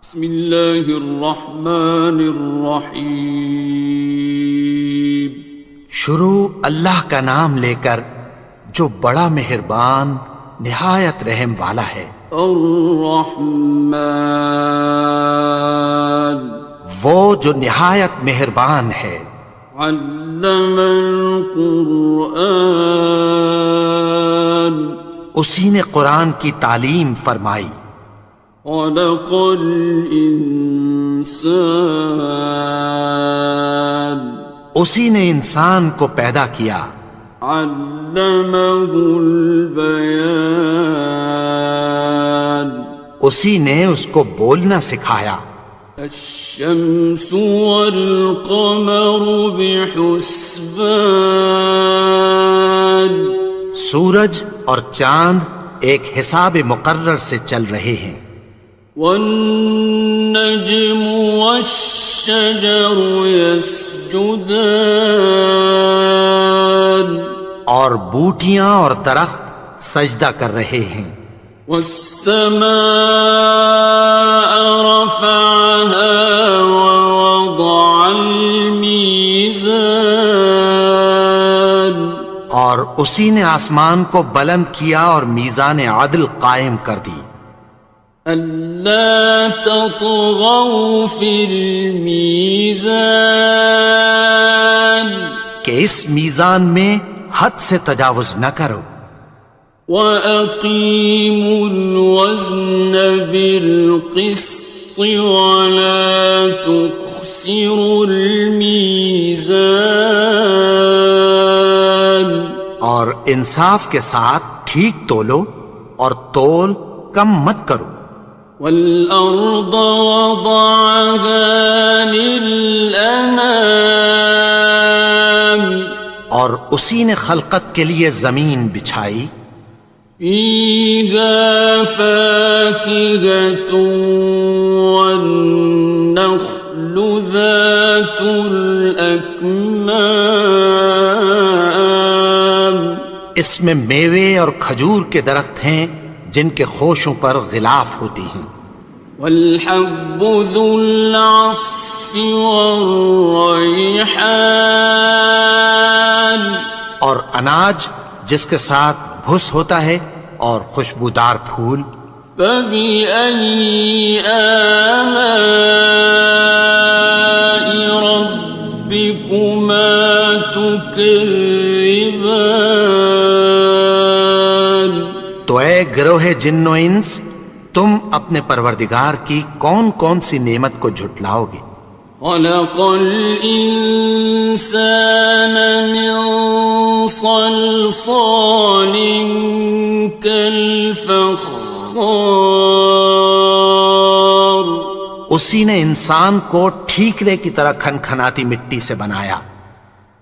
بسم اللہ الرحمن الرحیم۔ شروع اللہ کا نام لے کر جو بڑا مہربان نہایت رحم والا ہے۔ الرحمن، وہ جو نہایت مہربان ہے۔ علم القرآن، اسی نے قرآن کی تعلیم فرمائی۔ خلق الانسان، اسی نے انسان کو پیدا کیا۔ علمہ البیان، اسی نے اس کو بولنا سکھایا۔ الشمس والقمر بحسبان، سورج اور چاند ایک حساب مقرر سے چل رہے ہیں۔ والنجم والشجر يسجدان، اور بوٹیاں اور درخت سجدہ کر رہے ہیں۔ والسماء رفعها ووضع الميزان، اور اسی نے آسمان کو بلند کیا اور میزان عدل قائم کر دی۔ ألا تطغوا في الميزان، کہ اس میزان میں حد سے تجاوز نہ کرو۔ وَأَقِيمُوا الْوَزْنَ بِالْقِسْطِ وَلَا تُخْسِرُوا الْمِيزَانَ، اور انصاف کے ساتھ ٹھیک تولو اور تول کم مت کرو۔ وَالْأَرْضَ وَضَعَهَا لِلْأَنَامِ، اور اسی نے خلقت کے لیے زمین بچھائی۔ فِيهَا فَاكِهَةٌ وَالنَّخْلُ ذَاتُ الْأَكْمَامِ، اس میں میوے اور کھجور کے درخت ہیں جن کے خوشوں پر غلاف ہوتی ہیں۔ وَالْحَبُّ ذُو الْعَصْفِ وَالرَّيْحَانِ، اور اناج جس کے ساتھ بھس ہوتا ہے اور خوشبودار پھول۔ فَبِأَيِّ آلَاءِ رَبِّكُمَا تُكَذِّبَانِ، تو اے گروہ جن و انس، تم اپنے پروردگار کی کون کون سی نعمت کو جھٹلاؤ گے؟ خَلَقَ الْإِنسَانَ مِنْ صَلْصَالٍ كَالْفَخَّارِ، اسی نے انسان کو ٹھیکرے کی طرح کھنکھناتی مٹی سے بنایا۔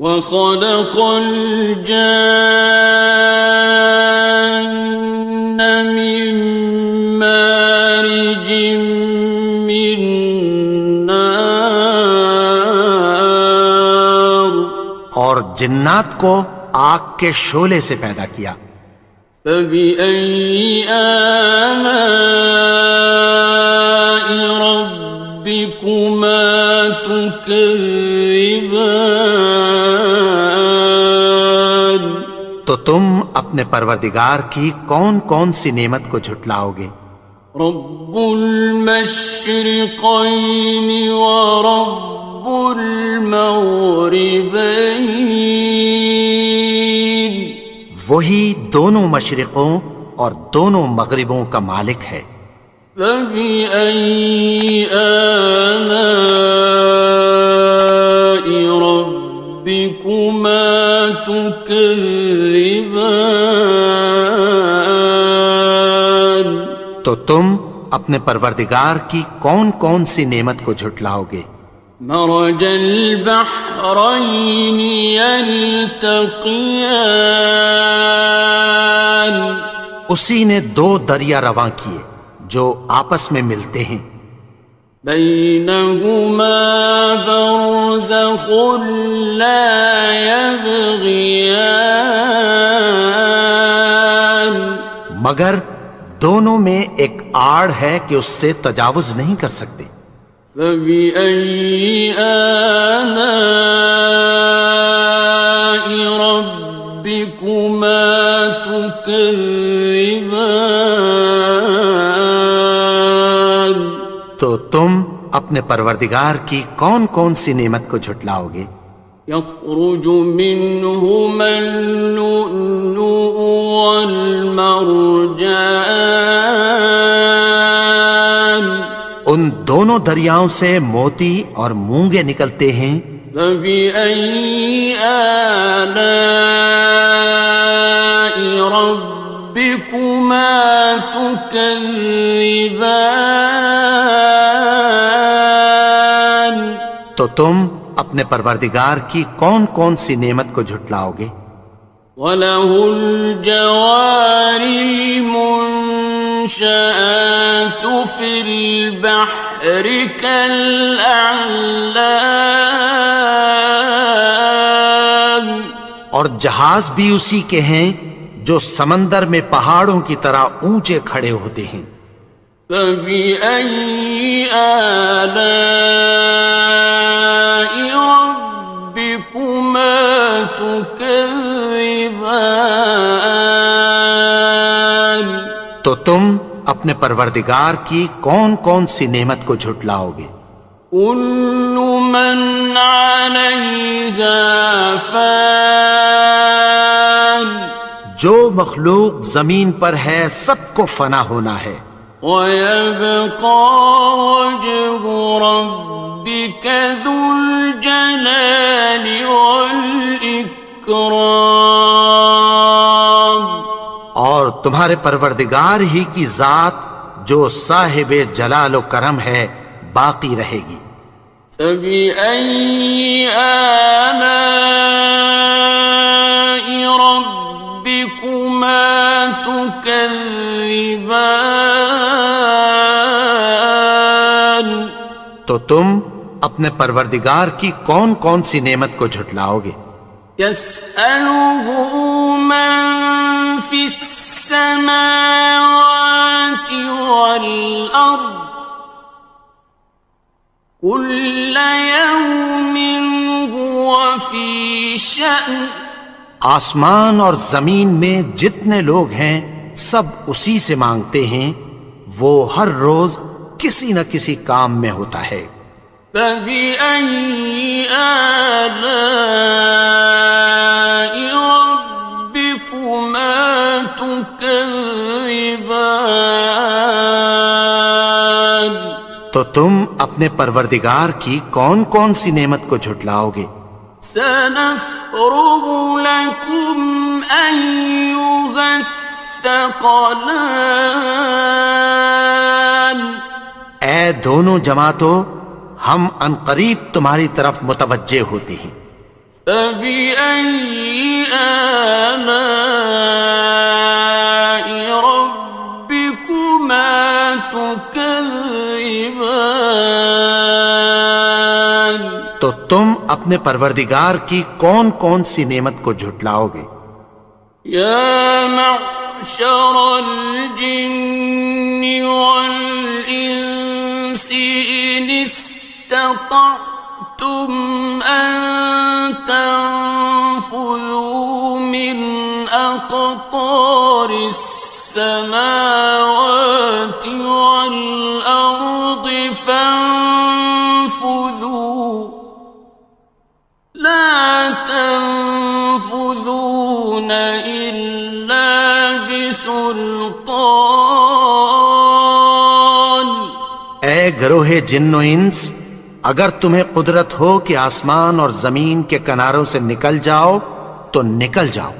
وَخَلَقَ الْجَانَّ مِن مَّارِجٍ مِّن نَّارٍ، اور جنات کو آگ کے شعلے سے پیدا کیا۔ فَبِأَيِّ آلَاءِ رَبِّكُمَا تُكَذِّبَانِ، تو تم اپنے پروردگار کی کون کون سی نعمت کو جھٹلاؤ گے؟ رب المشرقین ورب المغربین، وہی دونوں مشرقوں اور دونوں مغربوں کا مالک ہے۔ فَبِأَيِّ آلَاءِ رَبِّكُمَا تُكَذِّبَانِ، تو تم اپنے پروردگار کی کون کون سی نعمت کو جھٹلاؤ گے؟ مرج البحرین یلتقیان، اسی نے دو دریا رواں کیے جو آپس میں ملتے ہیں۔ بینہما برزخ لا یبغیان، مگر دونوں میں ایک آڑ ہے کہ اس سے تجاوز نہیں کر سکتے۔ فبأي آلاء ربكما تكذبان؟ تو تم اپنے پروردگار کی کون کون سی نعمت کو جھٹلاؤ گے؟ يخرج منهما اللؤلؤ والمرجان، ان دونوں دریاؤں سے موتی اور مونگے نکلتے ہیں۔ فبأي آلاء ربكما تكذبان؟ تو تم اپنے پروردگار کی کون کون سی نعمت کو جھٹلاؤ گے؟ وَلَهُ الْجَوَارِ الْمُنشَآتُ فِي الْبَحْرِ كَالْأَعْلَامِ، اور جہاز بھی اسی کے ہیں جو سمندر میں پہاڑوں کی طرح اونچے کھڑے ہوتے ہیں۔ فَبِأَيِّ آلَاءِ رَبِّكُمَا تُكَذِّبَانِ؟ تو تم اپنے پروردگار کی کون کون سی نعمت کو جھٹلاؤ گے؟ كُلُّ مَنْ عَلَيْهَا فَانٍ، جو مخلوق زمین پر ہے سب کو فنا ہونا ہے۔ وَيَبْقَى وَجْهُ رَبِّكَ ذُو الْجَلَالِ وَالْإِكْرَامِ، اور تمہارے پروردگار ہی کی ذات جو صاحب جلال و کرم ہے باقی رہے گی۔ فَبِأَيِّ آلَاءِ رَبِّكُمَا تُكَذِّبَانِ؟ تو تم اپنے پروردگار کی کون کون سی نعمت کو جھٹلاؤ گے؟ يَسْأَلُهُ مَن فِي السَّمَاوَاتِ وَالْأَرْضِ كُلَّ يَوْمٍ هُوَ فِي شَأْنٍ، آسمان اور زمین میں جتنے لوگ ہیں سب اسی سے مانگتے ہیں، وہ ہر روز کسی نہ کسی کام میں ہوتا ہے۔ فَبِأَيِّ آلَاءِ رَبِّكُمَا تُكَذِّبَانِ؟ تو تم اپنے پروردگار کی کون کون سی نعمت کو جھٹلاؤ گے؟ سَنَفْرُغُ لَكُمْ أَيُّهَ الثَّقَلَانِ، اے دونوں جماعتوں، ہم عنقریب تمہاری طرف متوجہ ہوتے ہیں۔ فَبِأَيِّ آلَاءِ رَبِّكُمَا تُكَذِّبَانِ؟ تو تم اپنے پروردگار کی کون کون سی نعمت کو جھٹلاؤ گے؟ يَا مَعْشَرَ الْجِنِّ وَالْإِنسِ إِنِ اسْتَطَعْتُمْ أَن تَنفُذُوا مِنْ أَقْطَارِ السَّمَاوَاتِ وَالْأَرْضِ فَانفُذُوا لَا تَنفُذُونَ إِلَّا بِسُلْطَانٍ۔ اے گروہ جن و انس، اگر تمہیں قدرت ہو کہ آسمان اور زمین کے کناروں سے نکل جاؤ تو نکل جاؤ،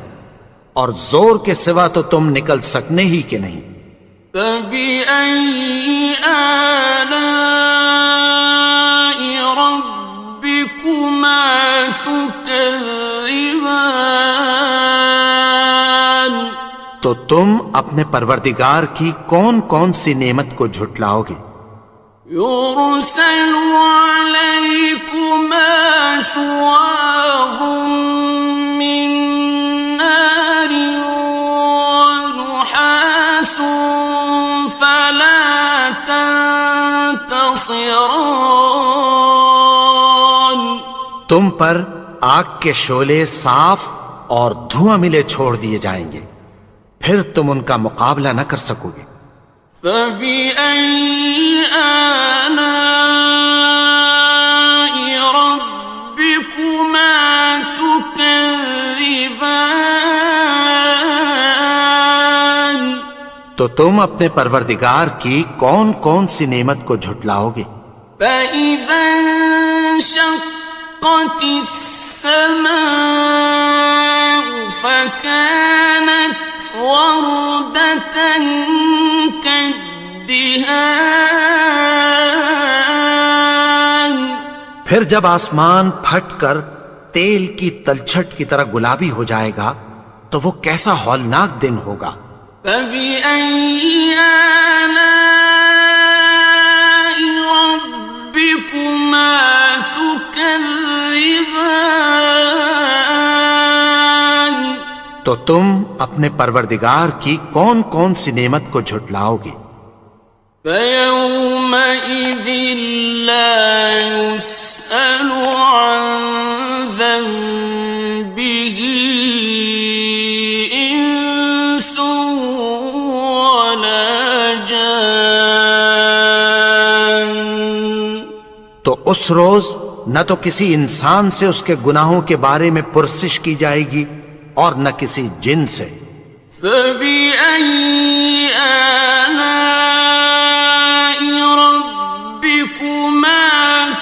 اور زور کے سوا تو تم نکل سکنے ہی کہ نہیں۔ فَبِأَيِّ آلَاءِ رَبِّكُمَا تُكَذِّبَانِ؟ تو تم اپنے پروردگار کی کون کون سی نعمت کو جھٹلاؤ گے؟ يُرْسَلُ عَلَيْكُمَا شُوَاظٌ مِّن نَّارٍ وَنُحَاسٌ تنتصران. تم پر آگ کے شعلے صاف اور دھواں ملے چھوڑ دیے جائیں گے، پھر تم ان کا مقابلہ نہ کر سکو گے۔ فبأي آلاء ربكما تكذبان. تو تم اپنے پروردگار کی کون کون سی نعمت کو جھٹلاؤ گے؟ فإذا انشقت السماء فكانت وردة كالدهان. پھر جب آسمان پھٹ کر تیل کی تلچھٹ کی طرح گلابی ہو جائے گا تو وہ کیسا ہولناک دن ہوگا۔ فبأي آلاء ربكما تكذبان. تو تم اپنے پروردگار کی کون کون سی نعمت کو جھٹلاؤ گے؟ فيومئذ لا يسأل عن ذنبه إنس ولا جان. تو اس روز نہ تو کسی انسان سے اس کے گناہوں کے بارے میں پرسش کی جائے گی اور نہ کسی جن سے۔ فبأي آلاء ربكما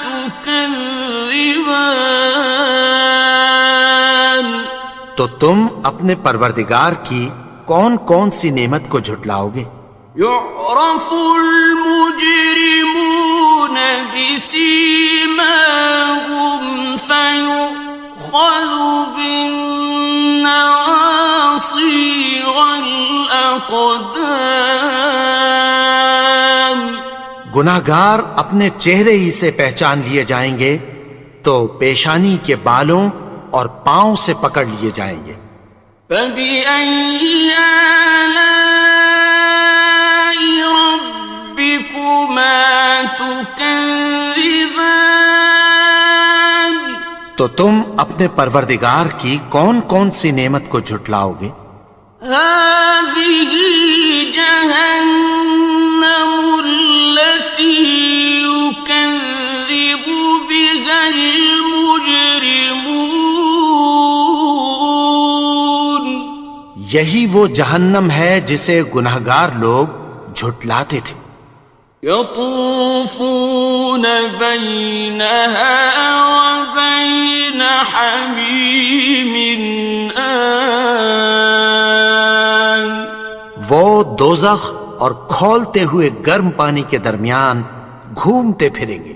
تكذبان. تو تم اپنے پروردگار کی کون کون سی نعمت کو جھٹلاؤ گے؟ يعرف المجرمون بسيماهم فيؤخذ بالنواصي والأقدام. گناہگار اپنے چہرے ہی سے پہچان لیے جائیں گے تو پیشانی کے بالوں اور پاؤں سے پکڑ لیے جائیں گے۔ فبأي آلاء ربكما تكذبان. تو تم اپنے پروردگار کی کون کون سی نعمت کو جھٹلاؤ گے؟ هذه جهنم التي يكذب بها المجرمون. یہی وہ جہنم ہے جسے گناہگار لوگ جھٹلاتے تھے۔ يطوفون بينها وبين حميم آن. وہ دوزخ اور کھولتے ہوئے گرم پانی کے درمیان گھومتے پھریں گے۔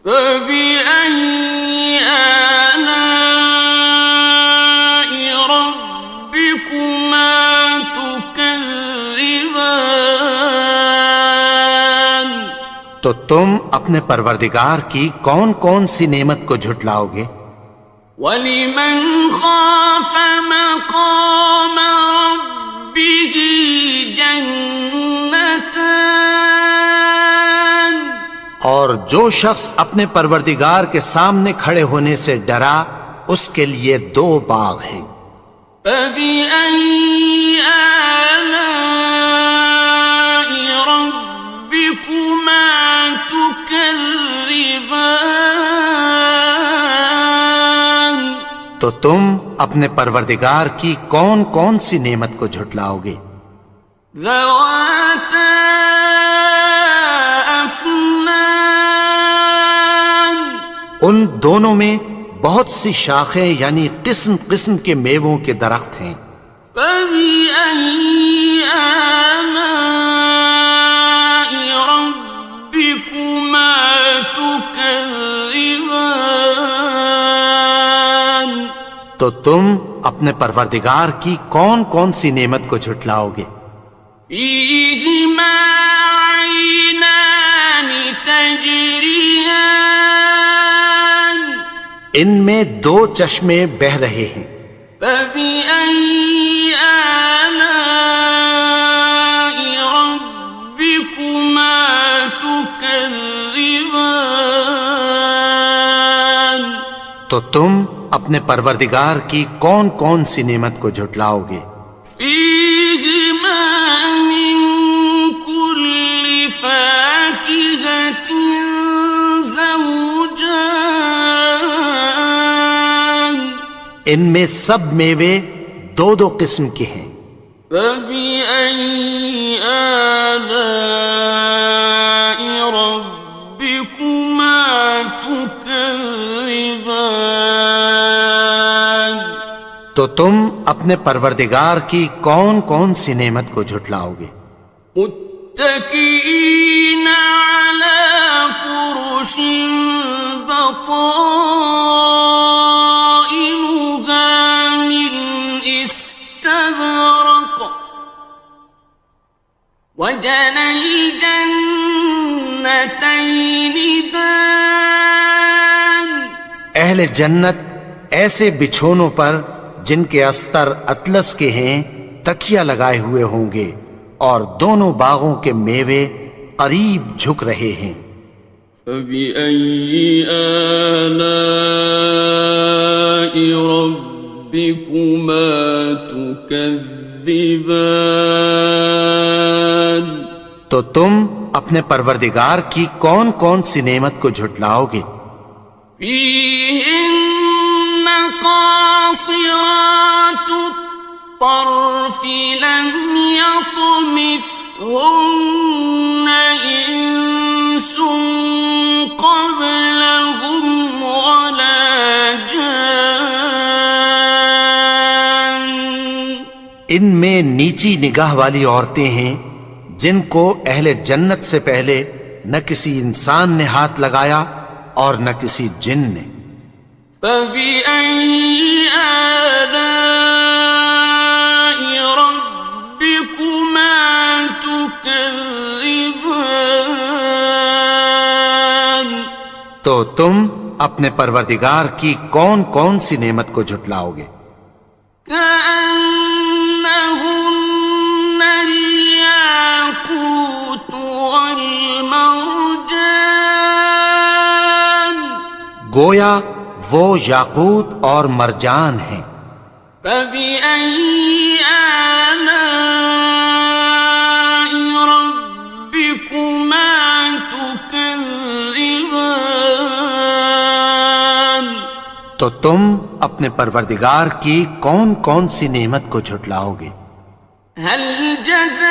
فبأي آلاء ربكما تكذبان. تو تم اپنے پروردگار کی کون کون سی نعمت کو جھٹلاؤ گے؟ وَلِمَنْ خَافَ مَقَامَ رَبِّهِ جَنَّتَانِ. اور جو شخص اپنے پروردگار کے سامنے کھڑے ہونے سے ڈرا اس کے لیے دو باغ ہیں۔ فَبِأَيِّ آلَاءِ رَبِّكُمَا تُكَذِّبَانِ. تو تم اپنے پروردگار کی کون کون سی نعمت کو جھٹلاؤ گے؟ ذَوَاتَا أَفْنَانٍ. ان دونوں میں بہت سی شاخیں یعنی قسم قسم کے میووں کے درخت ہیں۔ فَبِأَيِّ آلَاءِ رَبِّكُمَا تُكَذِّبَانِ. تو تم اپنے پروردگار کی کون کون سی نعمت کو جھٹلاؤ گے؟ فِيهِمَا عَيْنَانِ تَجْرِيَانِ. ان میں دو چشمے بہہ رہے ہیں۔ فَبِأَيِّ آلَاءِ رَبِّكُمَا تُكَذِّبَانِ. تكذبان تو تم اپنے پروردگار کی کون کون سی نعمت کو جھٹلاؤ گے؟ فيهما من كل فاكهة زوجان ان میں سب میوے دو دو قسم کے ہیں۔ فبأي آلاء ربكما تكذبان تو تم اپنے پروردگار کی کون کون سی نعمت کو جھٹلاؤ گے؟ متكئين على فرش بطائنها من استبرق وجنى الجنتين دان اہل جنت ایسے بچھونوں پر جن کے استر اطلس کے ہیں تکیہ لگائے ہوئے ہوں گے اور دونوں باغوں کے میوے قریب جھک رہے ہیں۔ فبأي آلاء ربكما تكذبان تو تم اپنے پروردگار کی کون کون سی نعمت کو جھٹلاؤ گے؟ فيهن قاصرات الطرف لم يطمثهن إنس قبلهم ولا جان ان میں نیچی نگاہ والی عورتیں ہیں جن کو اہل جنت سے پہلے نہ کسی انسان نے ہاتھ لگایا اور نہ کسی جن نے۔ فبأي آلاء ربكما تكذبان تو تم اپنے پروردگار کی کون کون سی نعمت کو جھٹلاؤ گے؟ كأنهن الياقوت والمرجان گویا وہ یاقوت اور مرجان ہیں۔ فبأي آلاء ربكما تكذبان تو تم اپنے پروردگار کی کون کون سی نعمت کو جھٹلاؤ گے؟ هل جزاء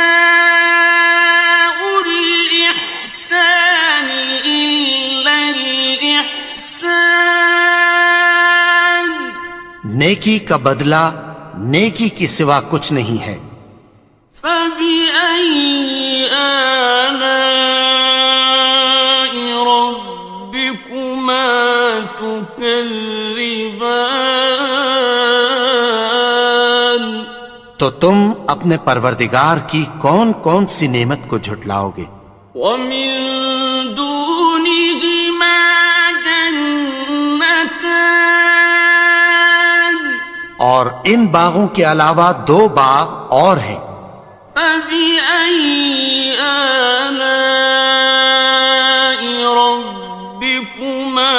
الإحسان إلا الإحسان نیکی کا بدلہ نیکی کی سوا کچھ نہیں ہے۔ فبأي آلاء ربكما تكذبان تو تم اپنے پروردگار کی کون کون سی نعمت کو جھٹلاؤ گے؟ ومن دونهما جنتان اور ان باغوں کے علاوہ دو باغ اور ہیں۔ فبأي آلاء ربكما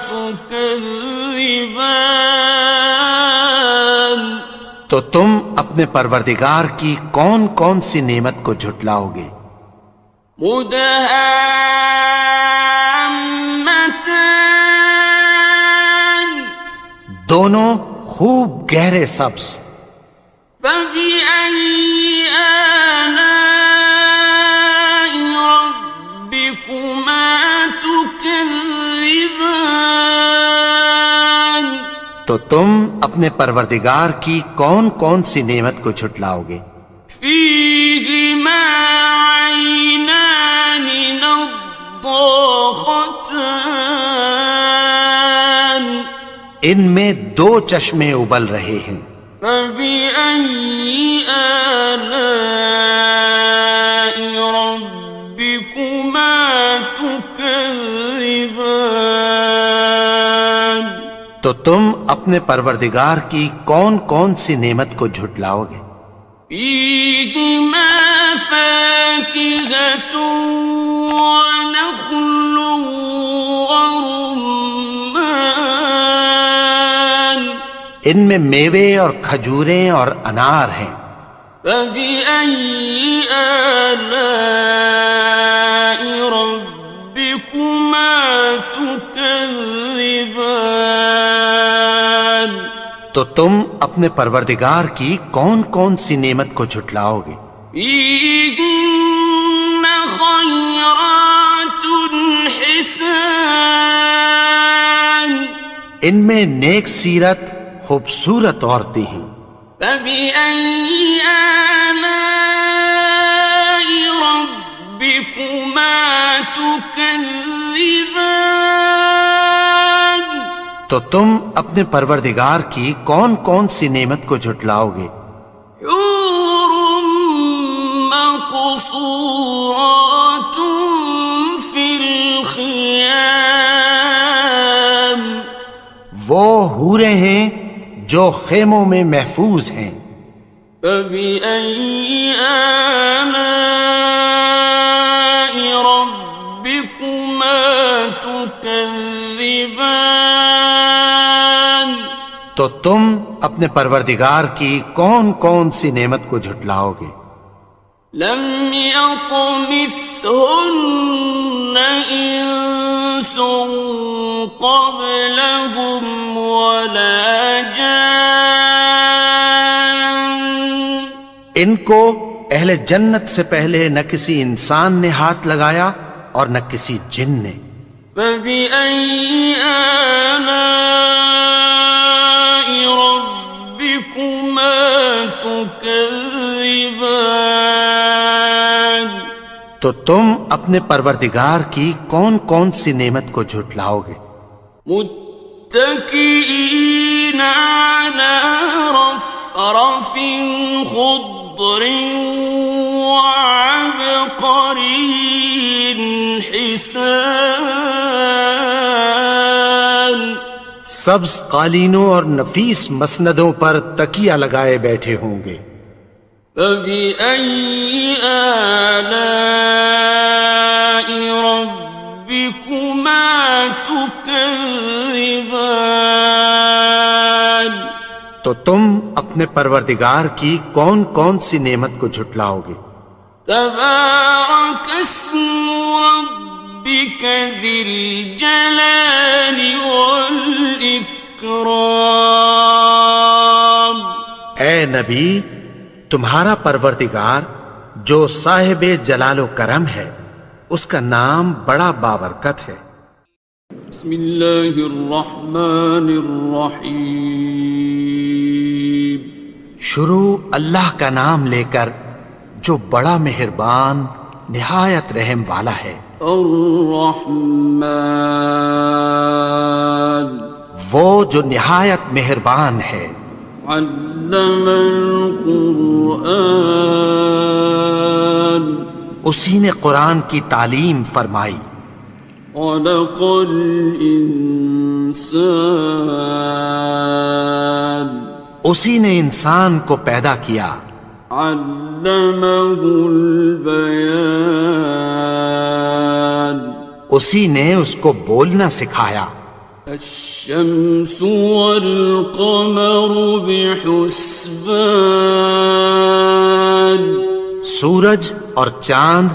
تكذبان تو تم اپنے پروردگار کی کون کون سی نعمت کو جھٹلاؤ گے؟ مدهامتان دونوں خوب گہرے سبز۔ فبأي آلاء ربكما تكذبان تو تم اپنے پروردگار کی کون کون سی نعمت کو جھٹلاؤ گے؟ فيهما عينان نضاختان ان میں دو چشمے ابل رہے ہیں۔ فبأي آلاء ربكما تكذبان تو تم اپنے پروردگار کی کون کون سی نعمت کو جھٹلاؤ گے؟ فيهما فاكهة ونخل ورمان ان میں میوے اور کھجوریں اور انار ہیں. فبأي آلاء ربكما تكذبان تو تم اپنے پروردگار کی کون کون سی نعمت کو جھٹلاؤ گے؟ فيهن خيرات حسان ان میں نیک سیرت خوبصورت عورتیں ہیں. فبأي آلاء ربكما تكذبان تو تم اپنے پروردگار کی کون کون سی نعمت کو جھٹلاؤ گے؟ حور مقصورات في الخيام وہ حوریں ہیں جو خیموں میں محفوظ ہیں. فبأي آلاء ربكما تكذبان تو تم اپنے پروردگار کی کون کون سی نعمت کو جھٹلاؤ گے؟ لم يطمثهن إنس قبلهم ولا جان ان کو اہل جنت سے پہلے نہ کسی انسان نے ہاتھ لگایا اور نہ کسی جن نے. فبأي آلاء ربكما تكذبان تو تم اپنے پروردگار کی کون کون سی نعمت کو جھٹلاؤ گے؟ متكئين على رفرف خضر وعبقري حسان سبز قالینوں اور نفیس مسندوں پر تکیہ لگائے بیٹھے ہوں گے. فبأي آلاء ربكما تكذبان تو تم اپنے پروردگار کی کون کون سی نعمت کو جھٹلاؤ گے؟ تبارك اسم ربك ذي الجلال والإكرام اے نبی، تمہارا پروردگار جو صاحب جلال و کرم ہے اس کا نام بڑا بابرکت ہے. بسم اللہ الرحمن الرحیم شروع اللہ کا نام لے کر جو بڑا مہربان نہایت رحم والا ہے. الرحمن وہ جو نہایت مہربان ہے. علم القرآن اسی نے قرآن کی تعلیم فرمائی. خلق الانسان اسی نے انسان کو پیدا کیا. علمہ البیان اسی نے اس کو بولنا سکھایا. الشمس والقمر بحسبان سورج اور چاند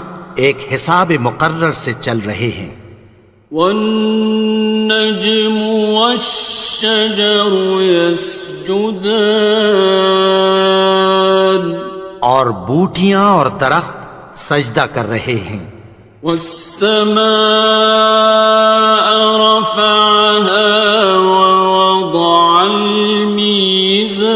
ایک حساب مقرر سے چل رہے ہیں. والنجم والشجر يسجدان اور بوٹیاں اور درخت سجدہ کر رہے ہیں. والسماء رفعها ووضع الميزان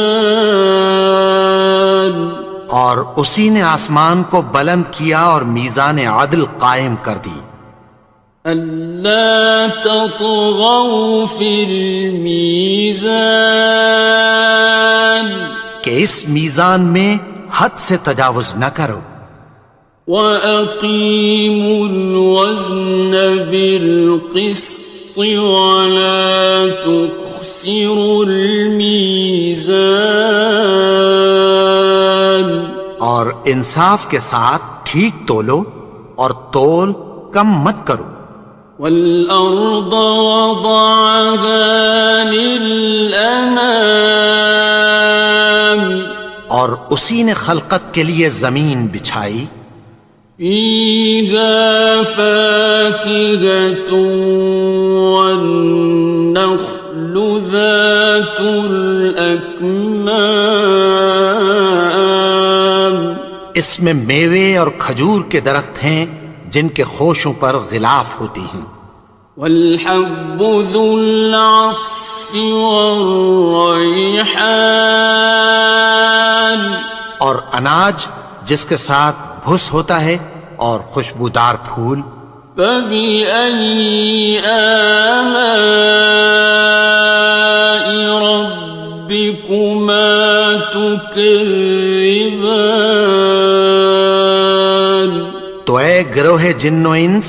اور اسی نے آسمان کو بلند کیا اور میزان عدل قائم کر دی. ألا تطغوا في الميزان کہ اس میزان میں حد سے تجاوز نہ کرو. وَأَقِيمُوا الْوَزْنَ بِالْقِسْطِ وَلَا تُخْسِرُوا الْمِيزَانَ اور انصاف کے ساتھ ٹھیک تولو اور تول کم مت کرو. والأرض وضعها للأنام اور اسی نے خلقت کے لیے زمین بچھائی. فيها فاكهة والنخل ذات الأكمام اس میں میوے اور کھجور کے درخت ہیں جن کے خوشوں پر غلاف ہوتی ہیں. والحب ذو العصف والریحان اور اناج جس کے ساتھ بھس ہوتا ہے اور خوشبودار پھول. فبأي آلاء ربكما تكذبان تو اے گروہ جن و انس،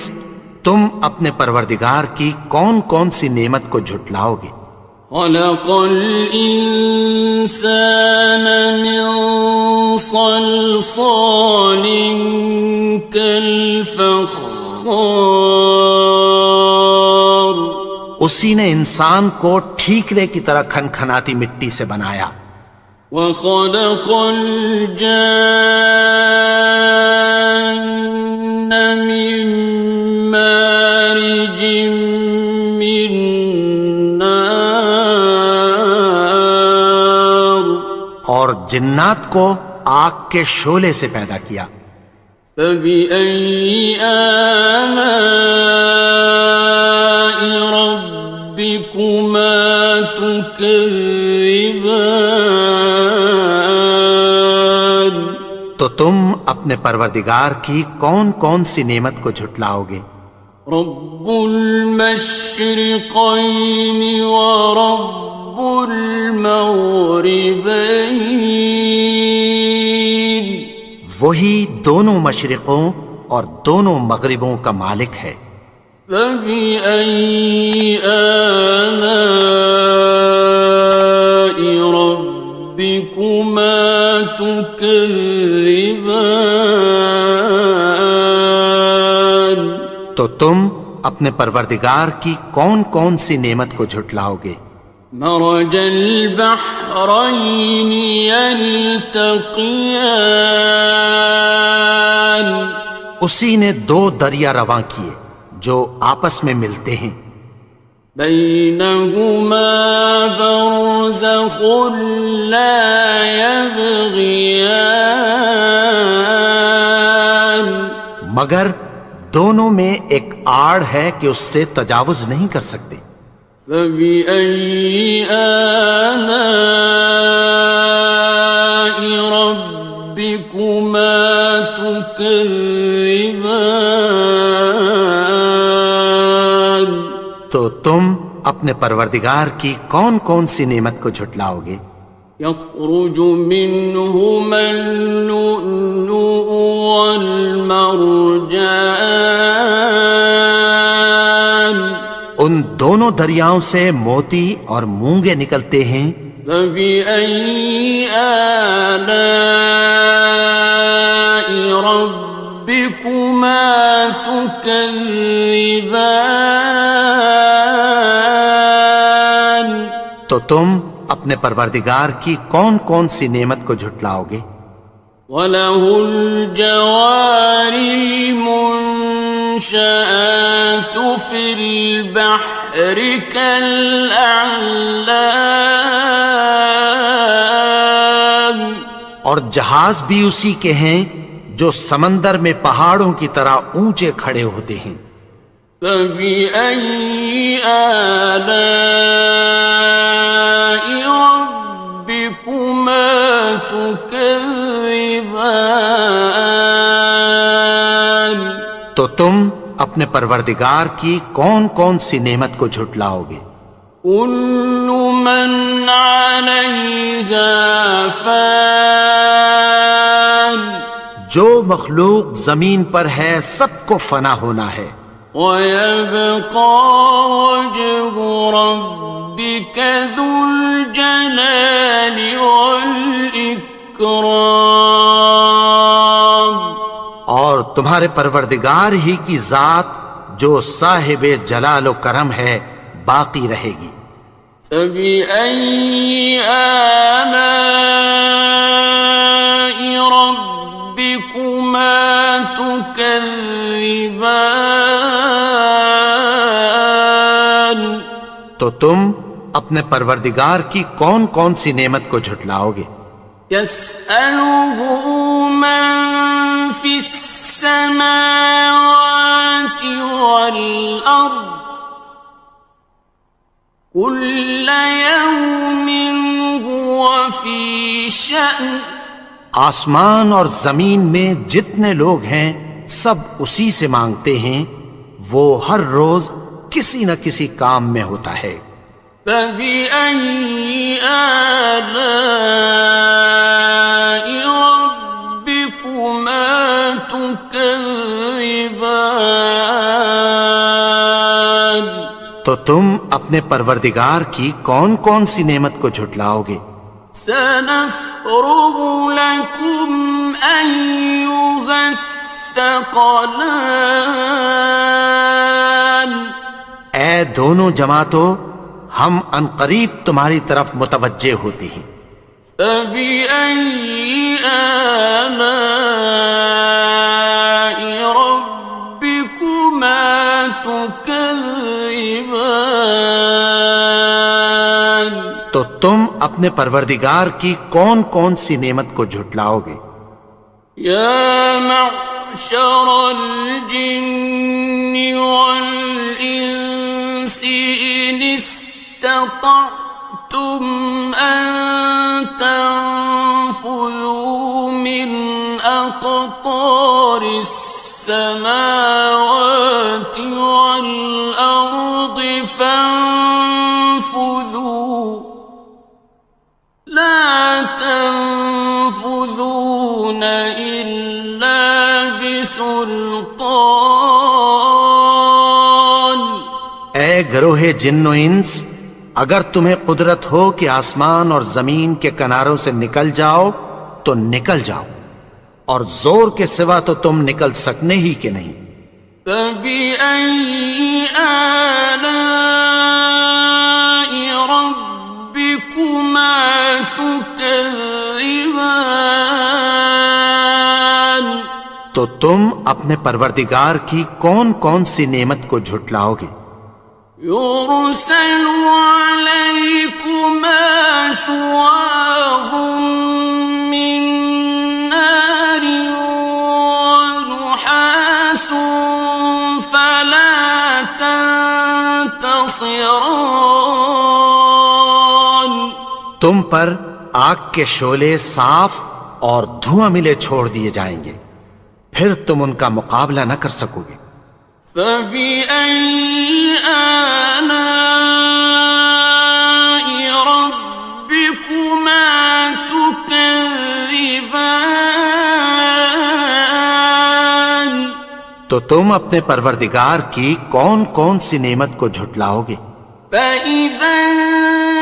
تم اپنے پروردگار کی کون کون سی نعمت کو جھٹلاؤ گے؟ خلق الإنسان من صلصال كالفخار اسی نے انسان کو ٹھیکرے کی طرح کھنکھناتی مٹی سے بنایا. وخلق الجان من مارج من نار اور جنات کو آگ کے شعلے سے پیدا کیا. فبأي آلاء ربكما تكذبان تو تم اپنے پروردگار کی کون کون سی نعمت کو جھٹلاؤ گے؟ رب المشرقين ورب المغربين وہی دونوں مشرقوں اور دونوں مغربوں کا مالک ہے. فبأي آلاء ربكما تكذبان تو تم اپنے پروردگار کی کون کون سی نعمت کو جھٹلاؤ گے؟ مرج البحرين يلتقيان اسی نے دو دریا رواں کیے جو آپس میں ملتے ہیں. بينهما برزخ لا يبغيان مگر دونوں میں ایک آڑ ہے کہ اس سے تجاوز نہیں کر سکتے. فبأي آلاء ربكما تكذبان تو تم اپنے پروردگار کی کون کون سی نعمت کو جھٹلاؤ گے؟ يخرج منهما اللؤلؤ والمرجان ان دونوں دریاؤں سے موتی اور مونگے نکلتے ہیں. فبأي آلاء ربكما تكذبان تو تم اپنے پروردگار کی کون کون سی نعمت کو جھٹلاؤ گے؟ وَلَهُ الْجَوَارِ الْمُنشَآتُ فِي الْبَحْرِ كَالْأَعْلَامِ اور جہاز بھی اسی کے ہیں جو سمندر میں پہاڑوں کی طرح اونچے کھڑے ہوتے ہیں. فَبِأَيِّ آلَاءِ رَبِّكُمَا تُكَذِّبَانِ تو تم اپنے پروردگار کی کون کون سی نعمت کو جھٹلاؤ گے؟ كُلُّ مَنْ عَلَيْهَا فَانٍ جو مخلوق زمین پر ہے سب کو فنا ہونا ہے. وَيَبْقَى وَجْهُ رَبِّكَ ذُو الْجَلَالِ وَالْإِكْرَامِ تمہارے پروردگار ہی کی ذات جو صاحب جلال و کرم ہے باقی رہے گی۔ فَبِأَيِّ آلَاءِ رَبِّكُمَا تُكَذِّبَانِ، تو تم اپنے پروردگار کی کون کون سی نعمت کو جھٹلاؤ گے؟ يَسْأَلُهُ مَن فِي السَّمَاوَاتِ وَالْأَرْضِ كُلَّ يَوْمٍ هُوَ فِي شَأْنٍ، آسمان اور زمین میں جتنے لوگ ہیں سب اسی سے مانگتے ہیں، وہ ہر روز کسی نہ کسی کام میں ہوتا ہے۔ فَبِأَيِّ آلَاءِ رَبِّكُمَا تُكَذِّبَانِ، تو تم اپنے پروردگار کی کون کون سی نعمت کو جھٹلاؤ گے؟ سَنَفْرُغُ لَكُمْ أَيُّهَ الثَّقَلَانِ، اے دونوں جماعتوں، ہم عنقریب تمہاری طرف متوجہ ہوتے ہیں۔ فَبِأَيِّ آلَاءِ رَبِّكُمَا تُكَذِّبَانِ، تو تم اپنے پروردگار کی کون کون سی نعمت کو جھٹلاؤ گے؟ يَا مَعْشَرَ الْجِنِّ وَالْإِنسِ إِنِ اسْتَطَعْتُمْ أَن تَنفُذُوا مِنْ أَقْطَارِ السَّمَاوَاتِ وَالْأَرْضِ فَانفُذُوا لَا تَنفُذُونَ إِلَّا بِسُلْطَانٍ۔ اے گروہ جن و انس، اگر تمہیں قدرت ہو کہ آسمان اور زمین کے کناروں سے نکل جاؤ تو نکل جاؤ، اور زور کے سوا تو تم نکل سکنے ہی کہ نہیں۔ فَبِأَيِّ آلَاءِ رَبِّكُمَا تُكَذِّبَانِ، تو تم اپنے پروردگار کی کون کون سی نعمت کو جھٹلاؤ گے؟ يُرْسَلُ عَلَيْكُمَا شُوَاظٌ مِّن نَّارٍ وَنُحَاسٌ فَلَا تَنتَصِرَانِ، تم پر آگ کے شعلے صاف اور دھواں ملے چھوڑ دیے جائیں گے، پھر تم ان کا مقابلہ نہ کر سکو گے۔ فَبِأَيِّ آلَاءِ رَبِّكُمَا تُكَذِّبَانِ، تو تم اپنے پروردگار کی کون کون سی نعمت کو جھٹلاؤ گے؟ فَإِذَا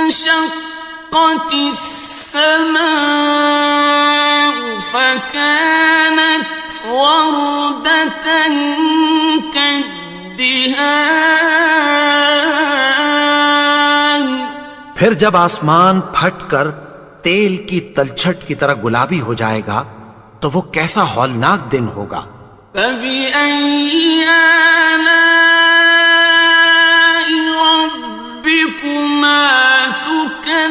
انشَقَّتِ السَّمَاءُ فَكَانَتْ وَرْدَةً كَالدِّهَانِ، پھر جب آسمان پھٹ کر تیل کی تلچھٹ کی طرح گلابی ہو جائے گا تو وہ کیسا ہولناک دن ہوگا۔ فَبِأَيِّ آلَاءِ رَبِّكُمَا تُكَذِّبَانِ،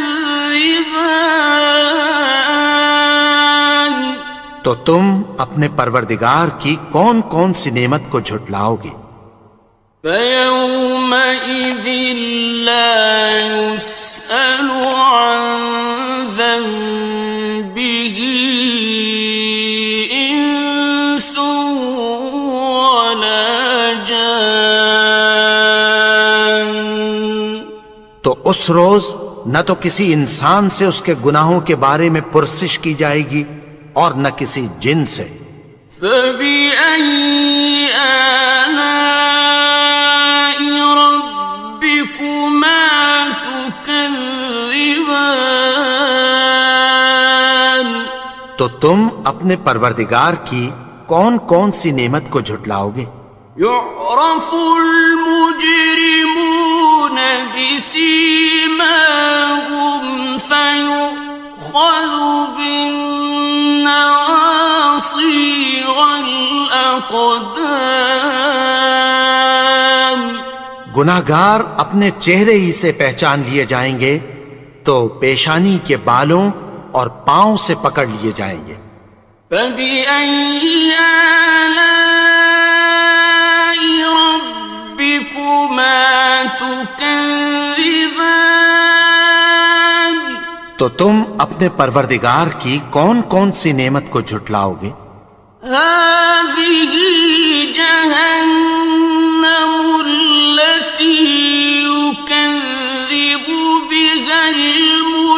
تو تم اپنے پروردگار کی کون کون سی نعمت کو جھٹلاؤ گے؟ فَيَوْمَئِذٍ لَا يُسْأَلُ عَن ذَنبِهِ إِنسٌ وَلَا جَانٌ، تو اس روز نہ تو کسی انسان سے اس کے گناہوں کے بارے میں پرسش کی جائے گی اور نہ کسی جن سے۔ فَبِأَيِّ آلَاءِ رَبِّكُمَا تُكَذِّبَانِ، تو تم اپنے پروردگار کی کون کون سی نعمت کو جھٹلاؤ گے؟ يعرف المجرمون بسيماهم فيؤخذ بالنواصي والأقدام. گناہگار اپنے چہرے ہی سے پہچان لیے جائیں گے تو پیشانی کے بالوں اور پاؤں سے پکڑ لیے جائیں گے. فَبِأَيِّ آلَاءِ رَبِّكُمَا تُكَذِّبَانِ. تو تم اپنے پروردگار کی کون کون سی نعمت کو جھٹلاؤ گے؟ هَٰذِهِ جَهَنَّمُ الَّتِي يُكَذِّبُ بِهَا الْمُجْرِمُونَ.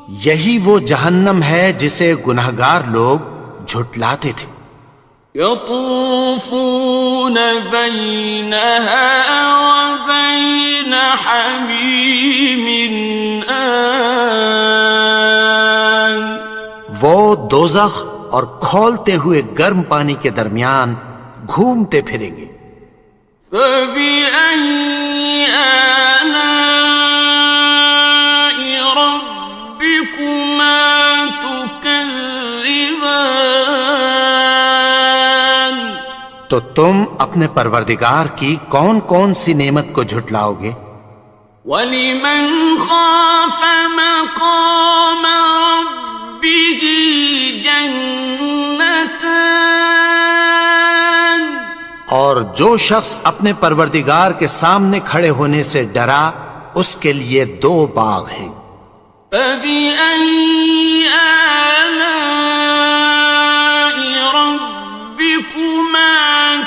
یہی وہ جہنم ہے جسے گناہگار لوگ جھٹلاتے تھے. يطوفون بينها وبين حميم آن. وہ دوزخ اور کھولتے ہوئے گرم پانی کے درمیان گھومتے پھریں گے. فبأي آلاء ربكما تكذبان. تو تم اپنے پروردگار کی کون کون سی نعمت کو جھٹلاؤ گے؟ وَلِمَنْ خَافَ مَقَامَ رَبِّهِ جَنَّتَانِ. اور جو شخص اپنے پروردگار کے سامنے کھڑے ہونے سے ڈرا اس کے لیے 2 باغ ہیں. فَبِأَيِّ آلَاءِ رَبِّكُمَا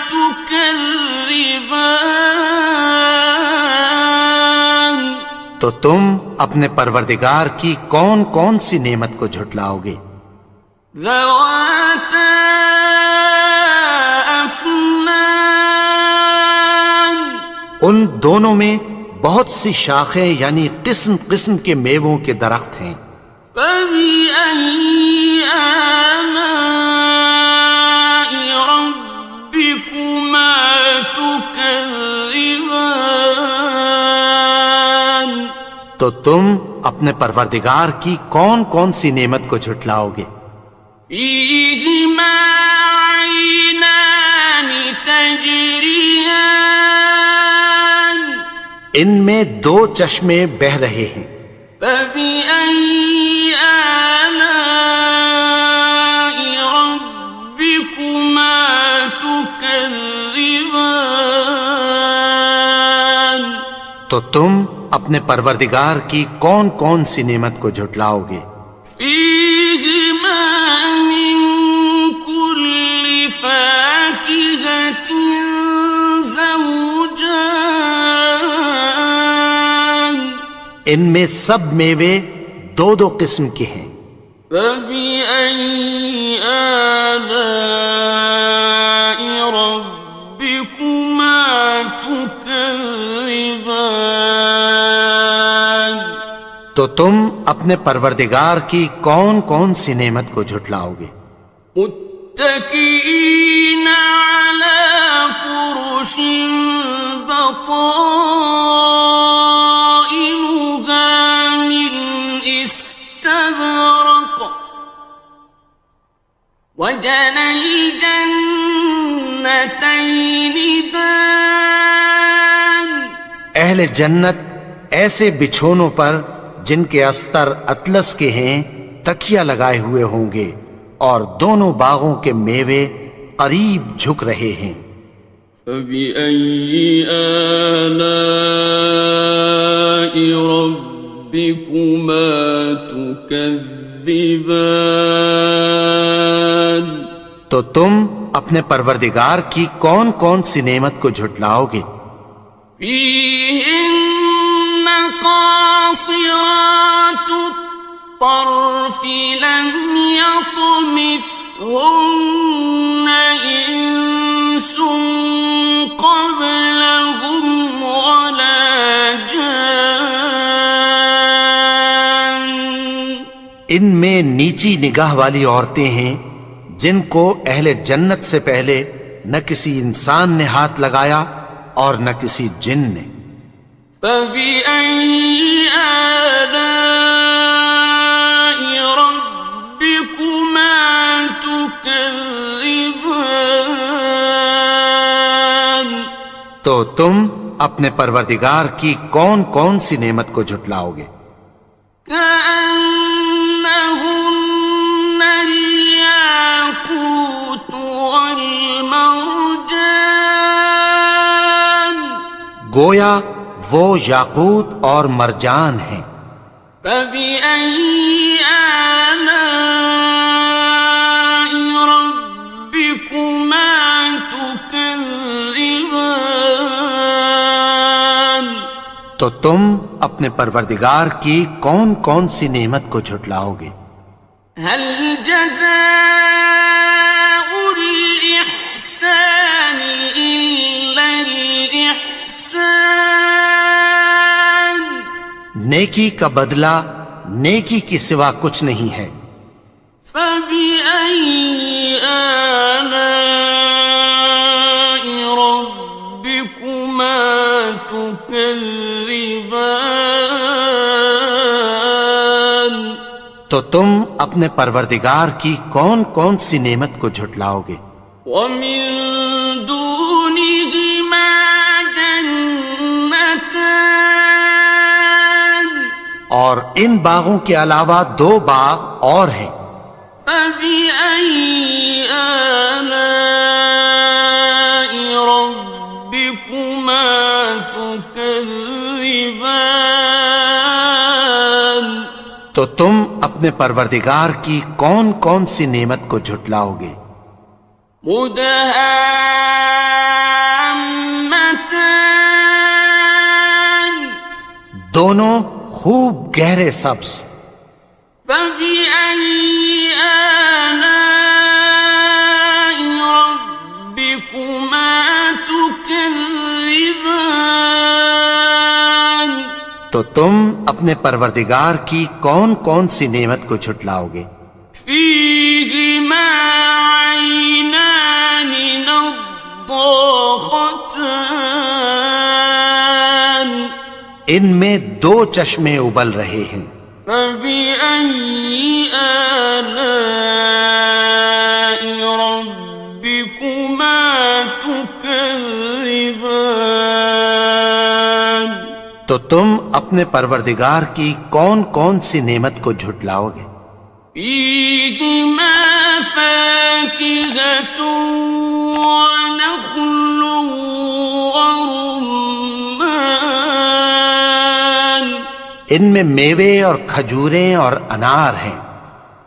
تُكَذِّبَانِ. تو تم اپنے پروردگار کی کون کون سی نعمت کو جھٹلاؤ گے؟ ذَوَاتَا أَفْنَانٍ. ان دونوں میں بہت سی شاخیں یعنی قسم قسم کے میووں کے درخت ہیں. فَبِأَيِّ آلَاءِ رَبِّكُمَا تُكَذِّبَانِ. تو تم اپنے پروردگار کی کون کون سی نعمت کو جھٹلاؤ گے؟ فِيهِمَا عَيْنَانِ تَجْرِيَانِ. ان میں 2 چشمے بہہ رہے ہیں. فَبِأَيِّ آلَاءِ رَبِّكُمَا تُكَذِّبَانِ. تو تم اپنے پروردگار کی کون کون سی نعمت کو جھٹلاؤ گے؟ فِيهِمَا مِن كُلِّ فَاكِهَةٍ زَوْجَانِ. ان میں سب میوے 2 قسم کے ہیں. فَبِأَيِّ آلَاءِ رَبِّكُمَا تُكَذِّبَانِ. تو تم اپنے پروردگار کی کون کون سی نعمت کو جھٹلاؤ گے؟ متكئين على فرش بطائنها من استبرق وجنى الجنتين دان. اہل جنت ایسے بچھونوں پر جن کے استر اطلس کے ہیں تکیہ لگائے ہوئے ہوں گے اور دونوں باغوں کے میوے قریب جھک رہے ہیں. فَبِأَيِّ آلَاءِ رَبِّكُمَا تُكَذِّبَانِ. تو تم اپنے پروردگار کی کون کون سی نعمت کو جھٹلاؤ گے؟ فِيهِنَّ قَاصِرَاتُ الطَّرْفِ لَمْ يَطْمِثْهُنَّ إِنسٌ قَبْلَهُمْ وَلَا جَانٌّ. ان میں نیچی نگاہ والی عورتیں ہیں جن کو اہل جنت سے پہلے نہ کسی انسان نے ہاتھ لگایا اور نہ کسی جن نے. فَبِأَيِّ آلَاءِ رَبِّكُمَا تُكَذِّبَانِ. تو تم اپنے پروردگار کی کون کون سی نعمت کو جھٹلاؤ گے؟ كأنهن الياقوت والمرجان. گویا وہ یاقوت اور مرجان ہیں. فبأي آلاء ربكما تكذبان. تو تم اپنے پروردگار کی کون کون سی نعمت کو جھٹلاؤ گے؟ هل جزاء الإحسان إلا الإحسان. نیکی کا بدلہ نیکی کی سوا کچھ نہیں ہے. فبأي آلاء ربكما تكذبان. تو تم اپنے پروردگار کی کون کون سی نعمت کو جھٹلاؤ گے؟ ومن دونهما جنتان. اور ان باغوں کے علاوہ دو باغ اور ہیں. فبأي آلاء ربكما تكذبان. تو تم اپنے پروردگار کی کون کون سی نعمت کو جھٹلاؤ گے؟ مدهامتان. دونوں خوب گہرے سبز. فبأي آلاء ربكما تكذبان. تو تم اپنے پروردگار کی کون کون سی نعمت کو جھٹلاؤ گے؟ فيهما عينان نضاختان. ان میں دو چشمے ابل رہے ہیں. فبأي آلاء ربكما تكذبان. تو تم اپنے پروردگار کی کون کون سی نعمت کو جھٹلاؤ گے؟ فيهما فاكهة ونخل ورمان. ان میں میوے اور کھجوریں اور انار ہیں.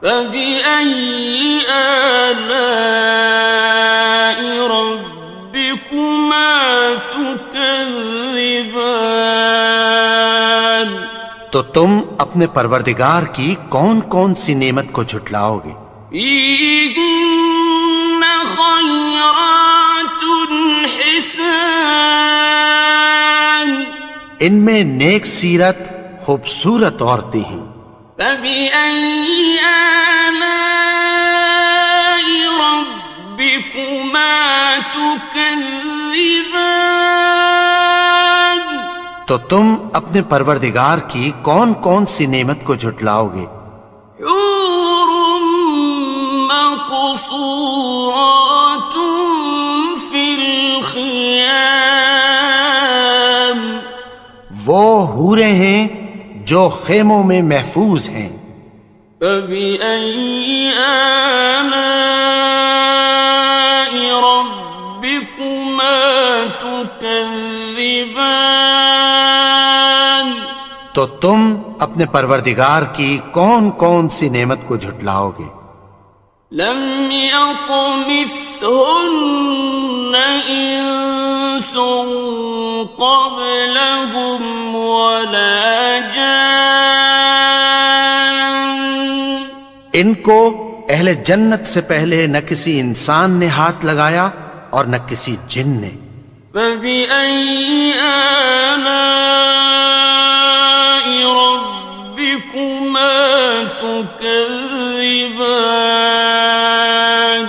فبأي آلاء ربكما تكذبان. تو تم اپنے پروردگار کی کون کون سی نعمت کو جھٹلاؤ گے؟ فيهن خيرات حسان. ان میں نیک سیرت خوبصورت عورتیں ہیں. فبأي آلاء ربكما تكذبان. تو تم اپنے پروردگار کی کون کون سی نعمت کو جھٹلاؤ گے؟ حور مقصورات في الخيام. وہ حوریں ہیں جو خیموں میں محفوظ ہیں. فبأي آلاء ربكما تكذبان. تو تم اپنے پروردگار کی کون کون سی نعمت کو جھٹلاؤ گے؟ لم يطمثهن إنس قبلهم ولا جان. ان کو اہل جنت سے پہلے نہ کسی انسان نے ہاتھ لگایا اور نہ کسی جن نے. فبأي آلاء ربكما تكذبان. تكذبان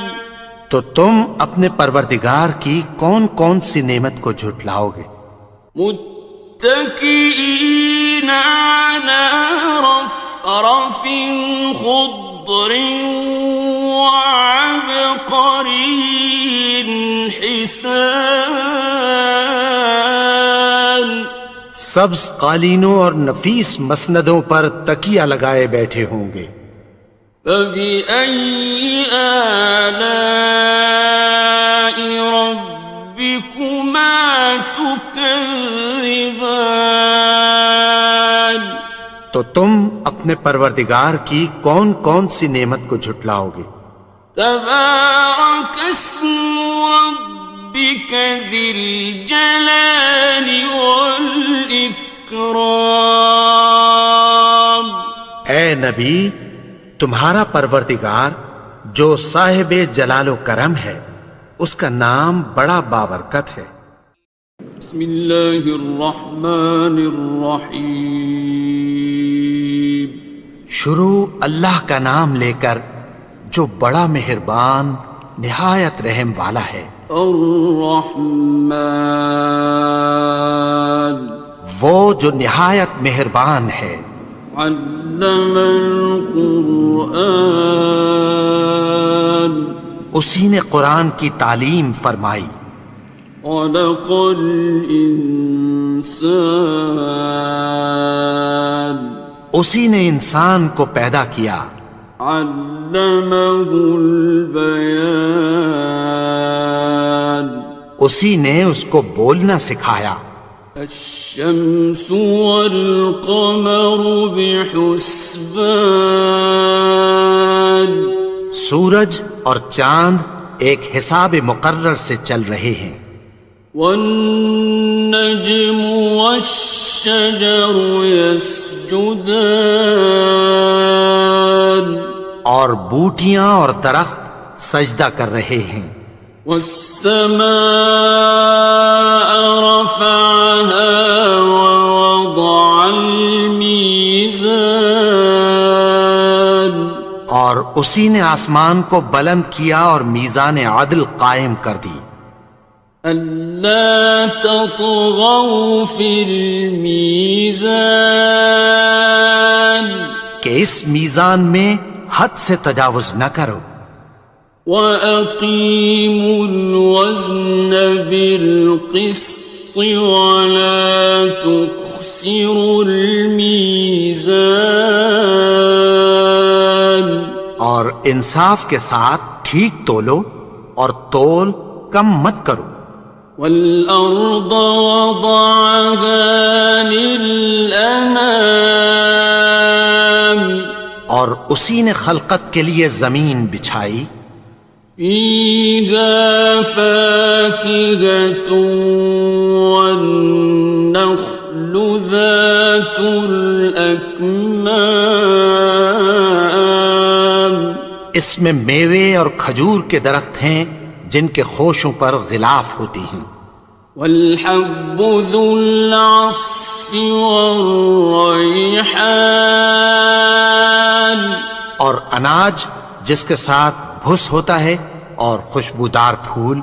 تو تم اپنے پروردگار کی کون کون سی نعمت کو جھٹلاؤ گے؟ متكئين على رفرف خضر وعبقري حسان سبز قالینوں اور نفیس مسندوں پر تکیہ لگائے بیٹھے ہوں گے۔ فبأي آلاء ربكما تكذبان تو تم اپنے پروردگار کی کون کون سی نعمت کو جھٹلاؤ گے؟ تبارك اسم ربك ذي الجلال والإكرام اے نبی، تمہارا پروردگار جو صاحب جلال و کرم ہے، اس کا نام بڑا بابرکت ہے۔ بسم اللہ الرحمن الرحیم شروع اللہ کا نام لے کر جو بڑا مہربان نہایت رحم والا ہے۔ الرحمن وہ جو نہایت مہربان ہے۔ علم القرآن اسی نے قرآن کی تعلیم فرمائی۔ خلق الانسان اسی نے انسان کو پیدا کیا۔ علمہ البیان اسی نے اس کو بولنا سکھایا۔ الشمس والقمر بحسبان سورج اور چاند ایک حساب مقرر سے چل رہے ہیں۔ والنجم والشجر يسجدان اور بوٹیاں اور درخت سجدہ کر رہے ہیں۔ والسماء رفعها ووضع الميزان اور اسی نے آسمان کو بلند کیا اور میزان عدل قائم کر دی۔ ألا تطغوا في الميزان کہ اس میزان میں حد سے تجاوز نہ کرو۔ وَأَقِيمُوا الْوَزْنَ بِالْقِسْطِ وَلَا تُخْسِرُوا الْمِيزَانَ اور انصاف کے ساتھ ٹھیک تولو اور تول کم مت کرو۔ وَالْأَرْضَ وَضَعَهَا لِلْأَنَامِ اور اسی نے خلقت کے لیے زمین بچھائی۔ فِيهَا فَاكِهَةٌ وَالنَّخْلُ ذَاتُ الْأَكْمَامِ اس میں میوے اور کھجور کے درخت ہیں جن کے خوشوں پر غلاف ہوتی ہیں۔ وَالْحَبُّ ذُو الْعَصْفِ وَالرَّيْحَانِ اور اناج جس کے ساتھ بھس ہوتا ہے اور خوشبودار پھول۔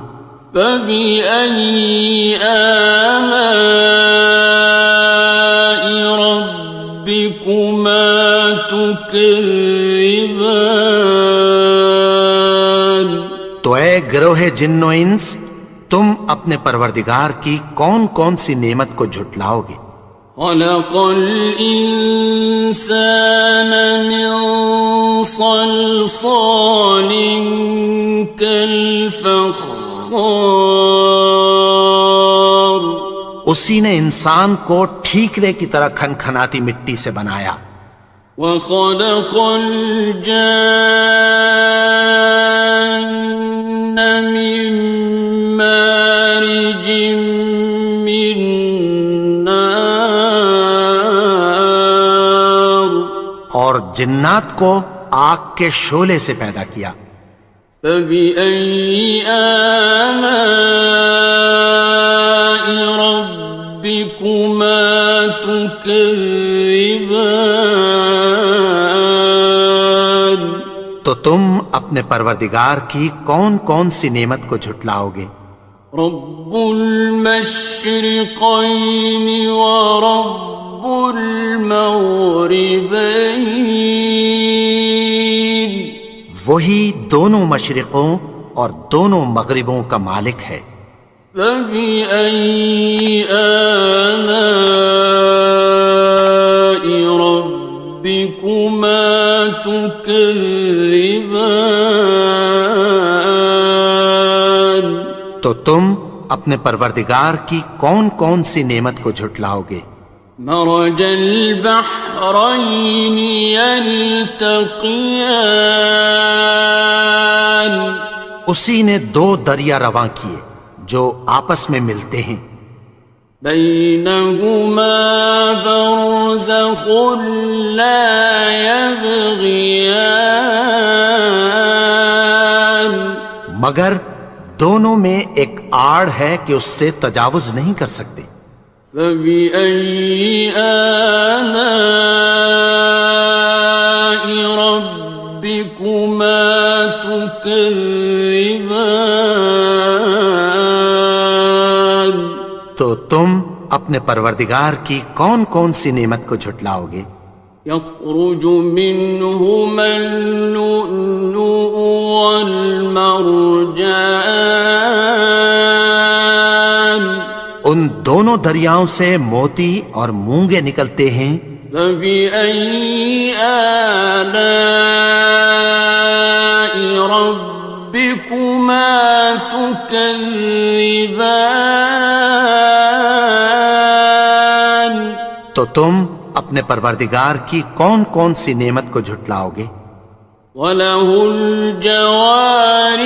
فَبِأَيِّ آلَاءِ رَبِّكُمَا تُكَذِّبَانِ تو اے گروہ جن و انس، تم اپنے پروردگار کی کون کون سی نعمت کو جھٹلاؤ گے؟ خلق الإنسان من صلصال كالفخار اسی نے انسان کو ٹھیکرے کی طرح کھنکھناتی مٹی سے بنایا۔ وخلق الجان من مارج من نار اور جنات کو آگ کے شعلے سے پیدا کیا۔ فبأي آلاء ربكما تكذبان اپنے پروردگار کی کون کون سی نعمت کو جھٹلاؤ گے؟ رب المشرقين ورب المغربين وہی دونوں مشرقوں اور دونوں مغربوں کا مالک ہے، فبأي آلاء ربكما تكذبان تو تم اپنے پروردگار کی کون کون سی نعمت کو جھٹلاؤ گے؟ مرج البحرين يلتقيان اسی نے دو دریا رواں کیے جو آپس میں ملتے ہیں، بينهما برزخ لا يبغيان مگر دونوں میں ایک آڑ ہے کہ اس سے تجاوز نہیں کر سکتے۔ فبأي آلاء ربكما تكذبان تو تم اپنے پروردگار کی کون کون سی نعمت کو جھٹلاؤ گے؟ يخرج منهما اللؤلؤ والمرجان ان دونوں دریاؤں سے موتی اور مونگے نکلتے ہیں، فبأي آلاء ربكما تكذبان تو تم اپنے پروردگار کی کون کون سی نعمت کو جھٹلاؤ گے؟ وَلَهُ الْجَوَارِ